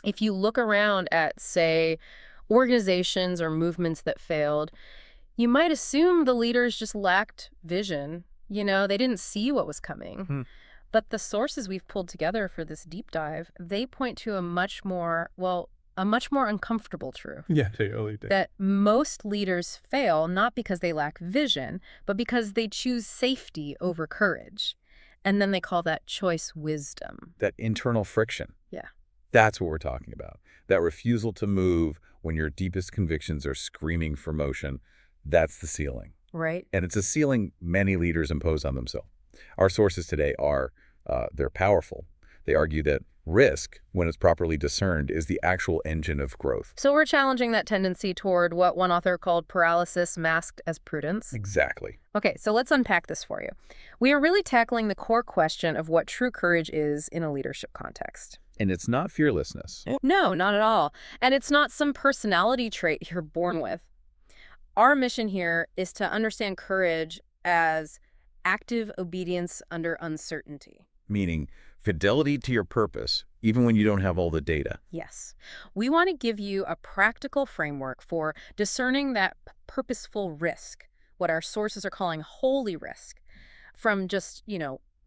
If you look around at, say, organizations or movements that failed, you might assume the leaders just lacked vision. They didn't see what was coming. Hmm. But the sources we've pulled together for this deep dive, they point to a much more uncomfortable truth. Yeah, they really do. That most leaders fail not because they lack vision, but because they choose safety over courage. And then they call that choice wisdom. That internal friction. Yeah. That's what we're talking about. That refusal to move when your deepest convictions are screaming for motion. That's the ceiling. Right? And it's a ceiling many leaders impose on themselves. Our sources today are, they're powerful. They argue that risk, when it's properly discerned, is the actual engine of growth. So we're challenging that tendency toward what one author called paralysis masked as prudence. Exactly. Okay, so let's unpack this for you. We are really tackling the core question of what true courage is in a leadership context. And it's not fearlessness. No, not at all. And it's not some personality trait you're born with. Our mission here is to understand courage as active obedience under uncertainty. Meaning fidelity to your purpose, even when you don't have all the data. Yes. We want to give you a practical framework for discerning that purposeful risk, what our sources are calling holy risk, from just,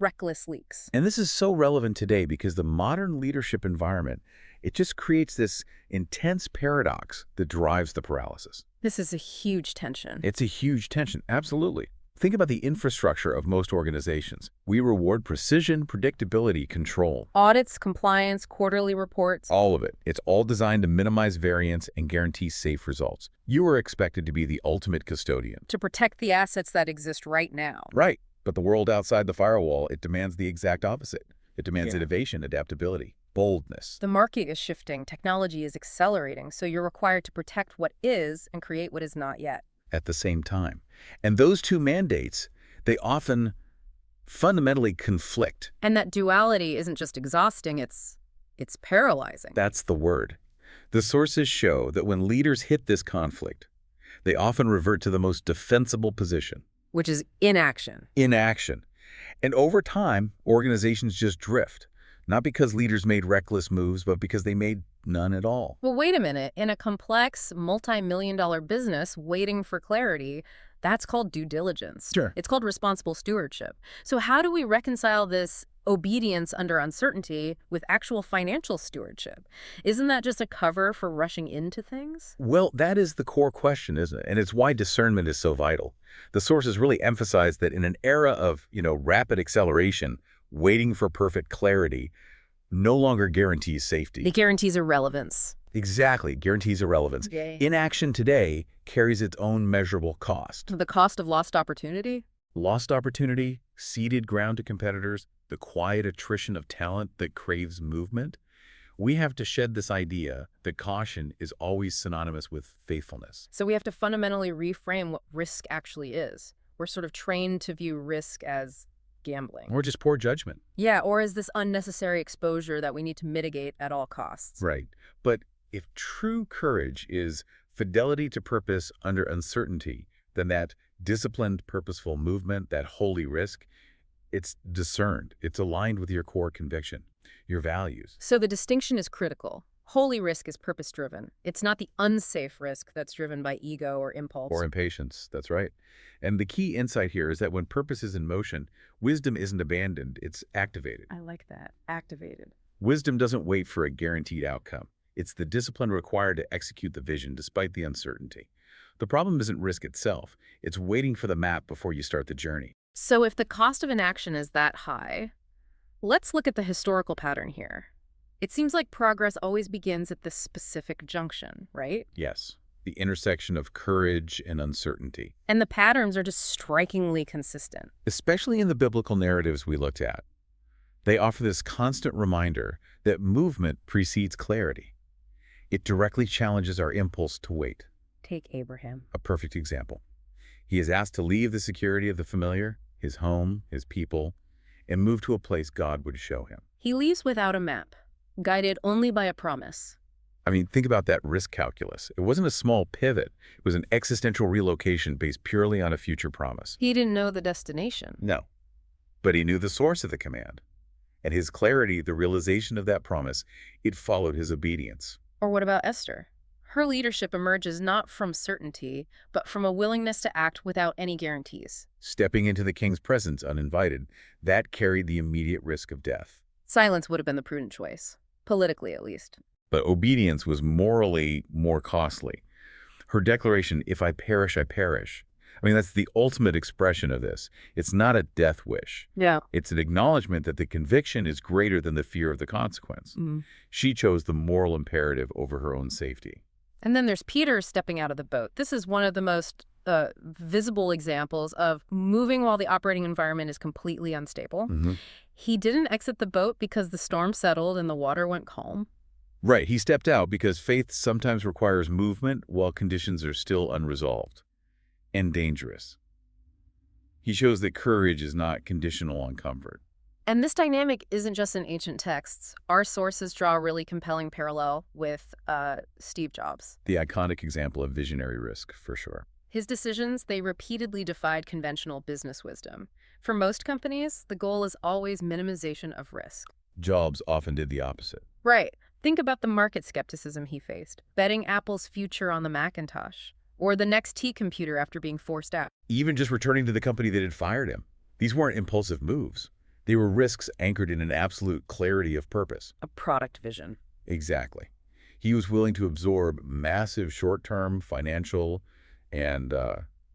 reckless leaks. And this is so relevant today because the modern leadership environment, it just creates this intense paradox that drives the paralysis. This is a huge tension. It's a huge tension, absolutely. Think about the infrastructure of most organizations. We reward precision, predictability, control. Audits, compliance, quarterly reports. All of it. It's all designed to minimize variance and guarantee safe results. You are expected to be the ultimate custodian. To protect the assets that exist right now. Right. But the world outside the firewall, it demands the exact opposite. It demands innovation, adaptability, boldness. The market is shifting, technology is accelerating, so you're required to protect what is and create what is not yet. At the same time. And those two mandates, they often fundamentally conflict. And that duality isn't just exhausting, it's paralyzing. That's the word. The sources show that when leaders hit this conflict, they often revert to the most defensible position. Which is inaction. Inaction. And over time, organizations just drift. Not because leaders made reckless moves, but because they made none at all. Well, wait a minute. In a complex, multi-million-dollar business waiting for clarity, that's called due diligence. Sure. It's called responsible stewardship. So how do we reconcile this obedience under uncertainty with actual financial stewardship? Isn't that just a cover for rushing into things? Well, that is the core question, isn't it? And it's why discernment is so vital. The sources really emphasize that in an era of, rapid acceleration, waiting for perfect clarity no longer guarantees safety. It guarantees irrelevance. Exactly, guarantees irrelevance. Yay. Inaction today carries its own measurable cost. The cost of lost opportunity? Lost opportunity, ceded ground to competitors, the quiet attrition of talent that craves movement. We have to shed this idea that caution is always synonymous with faithfulness. So we have to fundamentally reframe what risk actually is. We're sort of trained to view risk as gambling. Or just poor judgment. Yeah, or as this unnecessary exposure that we need to mitigate at all costs. Right. But if true courage is fidelity to purpose under uncertainty, then that disciplined, purposeful movement, that holy risk, it's discerned. It's aligned with your core conviction, your values. So the distinction is critical. Holy risk is purpose-driven. It's not the unsafe risk that's driven by ego or impulse. Or impatience, that's right. And the key insight here is that when purpose is in motion, wisdom isn't abandoned, it's activated. I like that. Activated. Wisdom doesn't wait for a guaranteed outcome. It's the discipline required to execute the vision despite the uncertainty. The problem isn't risk itself. It's waiting for the map before you start the journey. So if the cost of inaction is that high, let's look at the historical pattern here. It seems like progress always begins at this specific junction, right? Yes, the intersection of courage and uncertainty. And the patterns are just strikingly consistent. Especially in the biblical narratives we looked at. They offer this constant reminder that movement precedes clarity. It directly challenges our impulse to wait. Take Abraham. A perfect example. He is asked to leave the security of the familiar, his home, his people, and move to a place God would show him. He leaves without a map, guided only by a promise. I mean, think about that risk calculus. It wasn't a small pivot. It was an existential relocation based purely on a future promise. He didn't know the destination. No. But he knew the source of the command. And his clarity, the realization of that promise, it followed his obedience. Or what about Esther? Her leadership emerges not from certainty, but from a willingness to act without any guarantees. Stepping into the king's presence uninvited, that carried the immediate risk of death. Silence would have been the prudent choice, politically at least. But obedience was morally more costly. Her declaration, "If I perish, I perish." I mean, that's the ultimate expression of this. It's not a death wish. Yeah. It's an acknowledgement that the conviction is greater than the fear of the consequence. She chose the moral imperative over her own safety. And then there's Peter stepping out of the boat. This is one of the most visible examples of moving while the operating environment is completely unstable. He didn't exit the boat because the storm settled and the water went calm. Right, he stepped out because faith sometimes requires movement while conditions are still unresolved and dangerous. He shows that courage is not conditional on comfort. And this dynamic isn't just in ancient texts. Our sources draw a really compelling parallel with Steve Jobs. The iconic example of visionary risk, for sure. His decisions, they repeatedly defied conventional business wisdom. For most companies, the goal is always minimization of risk. Jobs often did the opposite. Right. Think about the market skepticism he faced, betting Apple's future on the Macintosh, or the next T computer after being forced out. Even just returning to the company that had fired him. These weren't impulsive moves. They were risks anchored in an absolute clarity of purpose. A product vision. Exactly. He was willing to absorb massive short-term financial and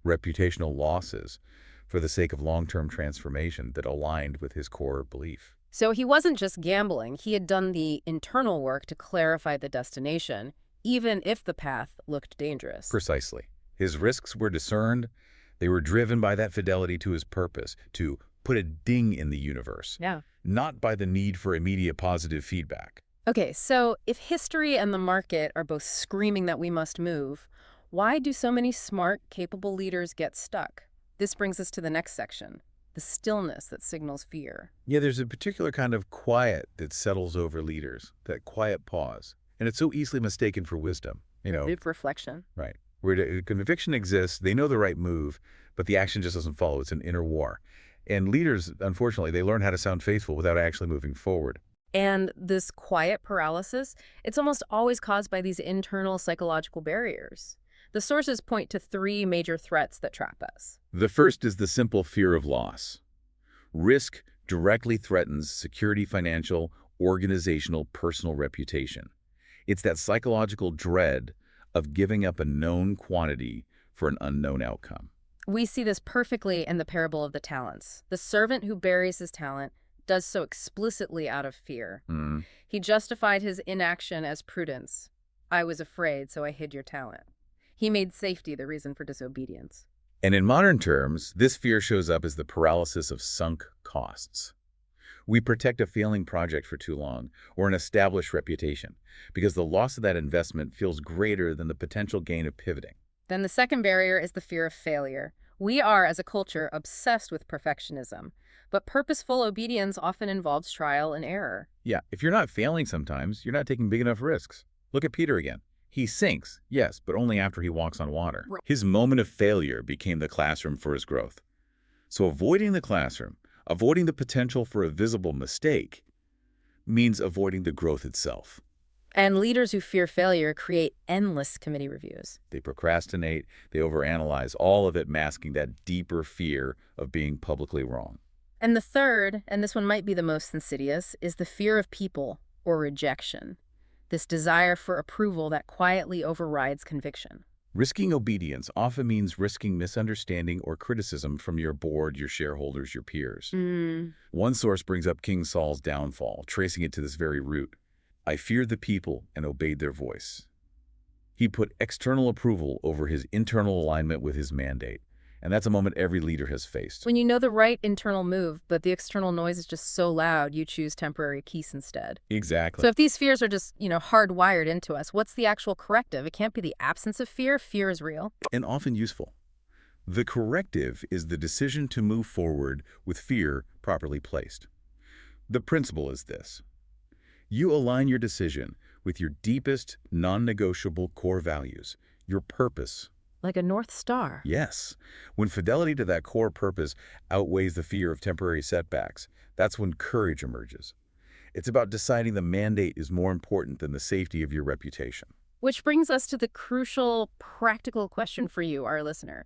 reputational losses for the sake of long-term transformation that aligned with his core belief. So he wasn't just gambling. He had done the internal work to clarify the destination, even if the path looked dangerous. Precisely. His risks were discerned. They were driven by that fidelity to his purpose, to put a ding in the universe, Yeah. not by the need for immediate positive feedback. Okay, so if history and the market are both screaming that we must move, why do so many smart, capable leaders get stuck? This brings us to the next section, the stillness that signals fear. Yeah, there's a particular kind of quiet that settles over leaders, that quiet pause. And it's so easily mistaken for wisdom, Deep reflection. Right. Where the conviction exists, they know the right move, but the action just doesn't follow. It's an inner war. And leaders, unfortunately, they learn how to sound faithful without actually moving forward. And this quiet paralysis, it's almost always caused by these internal psychological barriers. The sources point to three major threats that trap us. The first is the simple fear of loss. Risk directly threatens security, financial, organizational, personal reputation. It's that psychological dread of giving up a known quantity for an unknown outcome. We see this perfectly in the parable of the talents. The servant who buries his talent does so explicitly out of fear. He justified his inaction as prudence. I was afraid, so I hid your talent. He made safety the reason for disobedience. And in modern terms, this fear shows up as the paralysis of sunk costs. We protect a failing project for too long, or an established reputation, because the loss of that investment feels greater than the potential gain of pivoting. Then the second barrier is the fear of failure. We are, as a culture, obsessed with perfectionism, but purposeful obedience often involves trial and error. Yeah, if you're not failing sometimes, you're not taking big enough risks. Look at Peter again. He sinks, yes, but only after he walks on water. Right. His moment of failure became the classroom for his growth. So avoiding the classroom, avoiding the potential for a visible mistake, means avoiding the growth itself. And leaders who fear failure create endless committee reviews. They procrastinate, they overanalyze, all of it masking that deeper fear of being publicly wrong. And the third, and this one might be the most insidious, is the fear of people or rejection. This desire for approval that quietly overrides conviction. Risking obedience often means risking misunderstanding or criticism from your board, your shareholders, your peers. One source brings up King Saul's downfall, tracing it to this very root. I feared the people and obeyed their voice. He put external approval over his internal alignment with his mandate. And that's a moment every leader has faced. When you know the right internal move, but the external noise is just so loud, you choose temporary peace instead. Exactly. So if these fears are just, hardwired into us, what's the actual corrective? It can't be the absence of fear. Fear is real. And often useful. The corrective is the decision to move forward with fear properly placed. The principle is this. You align your decision with your deepest, non-negotiable core values, your purpose, like a North Star. Yes. When fidelity to that core purpose outweighs the fear of temporary setbacks, that's when courage emerges. It's about deciding the mandate is more important than the safety of your reputation. Which brings us to the crucial, practical question for you, our listener.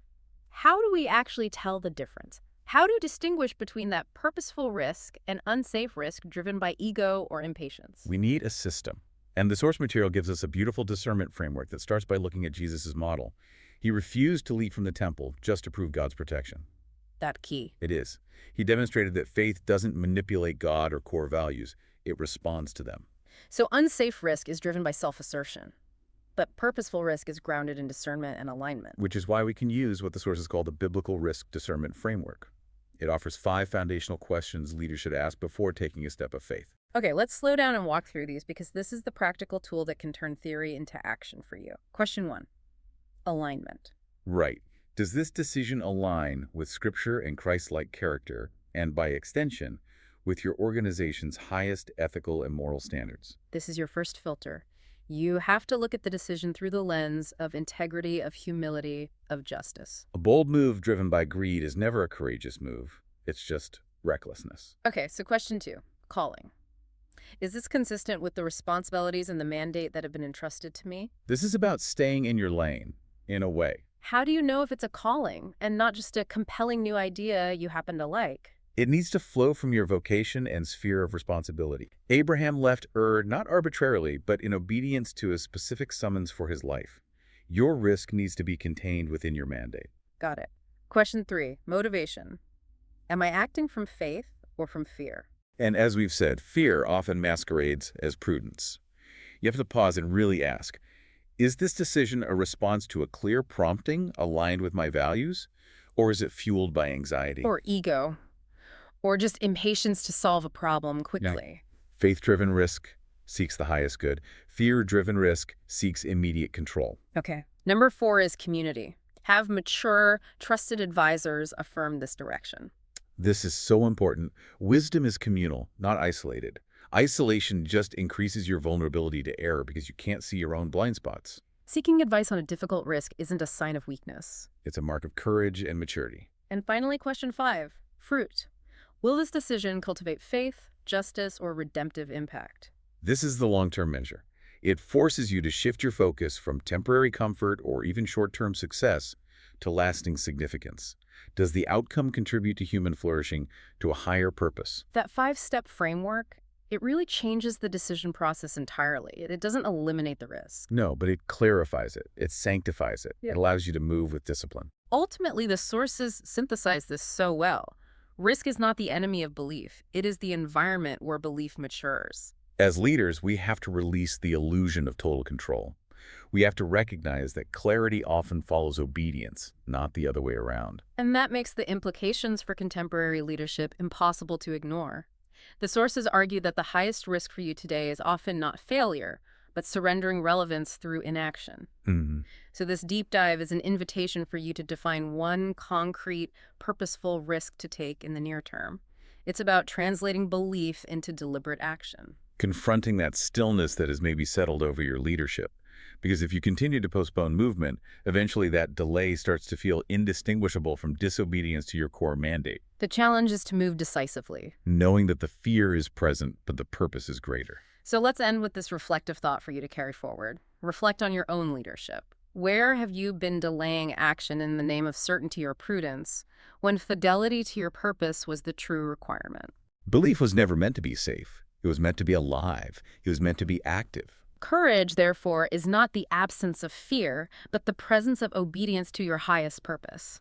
How do we actually tell the difference? How to distinguish between that purposeful risk and unsafe risk driven by ego or impatience? We need a system. And the source material gives us a beautiful discernment framework that starts by looking at Jesus' model. He refused to leap from the temple just to prove God's protection. That key. It is. He demonstrated that faith doesn't manipulate God or core values. It responds to them. So unsafe risk is driven by self-assertion, but purposeful risk is grounded in discernment and alignment. Which is why we can use what the sources call the biblical risk discernment framework. It offers 5 foundational questions leaders should ask before taking a step of faith. Okay, let's slow down and walk through these because this is the practical tool that can turn theory into action for you. Question 1, alignment. Right. Does this decision align with Scripture and Christ-like character, and by extension, with your organization's highest ethical and moral standards? This is your first filter. You have to look at the decision through the lens of integrity, of humility, of justice. A bold move driven by greed is never a courageous move. It's just recklessness. Okay, so question 2, calling. Is this consistent with the responsibilities and the mandate that have been entrusted to me? This is about staying in your lane, in a way. How do you know if it's a calling and not just a compelling new idea you happen to like? It needs to flow from your vocation and sphere of responsibility. Abraham left Ur not arbitrarily, but in obedience to a specific summons for his life. Your risk needs to be contained within your mandate. Got it. Question 3, motivation. Am I acting from faith or from fear? And as we've said, fear often masquerades as prudence. You have to pause and really ask, is this decision a response to a clear prompting aligned with my values, or is it fueled by anxiety? Or ego? Or just impatience to solve a problem quickly? Faith-driven risk seeks the highest good. Fear-driven risk seeks immediate control. Okay. Number 4 is community. Have mature, trusted advisors affirm this direction. This is so important. Wisdom is communal, not isolated. Isolation just increases your vulnerability to error because you can't see your own blind spots. Seeking advice on a difficult risk isn't a sign of weakness. It's a mark of courage and maturity. And finally, question 5, fruit. Will this decision cultivate faith, justice, or redemptive impact? This is the long-term measure. It forces you to shift your focus from temporary comfort or even short-term success to lasting significance. Does the outcome contribute to human flourishing, to a higher purpose? That 5-step framework, it really changes the decision process entirely. It doesn't eliminate the risk. No, but it clarifies it. It sanctifies it. Yeah. It allows you to move with discipline. Ultimately, the sources synthesize this so well. Risk is not the enemy of belief. It is the environment where belief matures. As leaders, we have to release the illusion of total control. We have to recognize that clarity often follows obedience, not the other way around. And that makes the implications for contemporary leadership impossible to ignore. The sources argue that the highest risk for you today is often not failure, but surrendering relevance through inaction. So this deep dive is an invitation for you to define one concrete, purposeful risk to take in the near term. It's about translating belief into deliberate action. Confronting that stillness that has maybe settled over your leadership. Because if you continue to postpone movement, eventually that delay starts to feel indistinguishable from disobedience to your core mandate. The challenge is to move decisively. Knowing that the fear is present, but the purpose is greater. So let's end with this reflective thought for you to carry forward. Reflect on your own leadership. Where have you been delaying action in the name of certainty or prudence when fidelity to your purpose was the true requirement? Belief was never meant to be safe. It was meant to be alive. It was meant to be active. Courage, therefore, is not the absence of fear, but the presence of obedience to your highest purpose.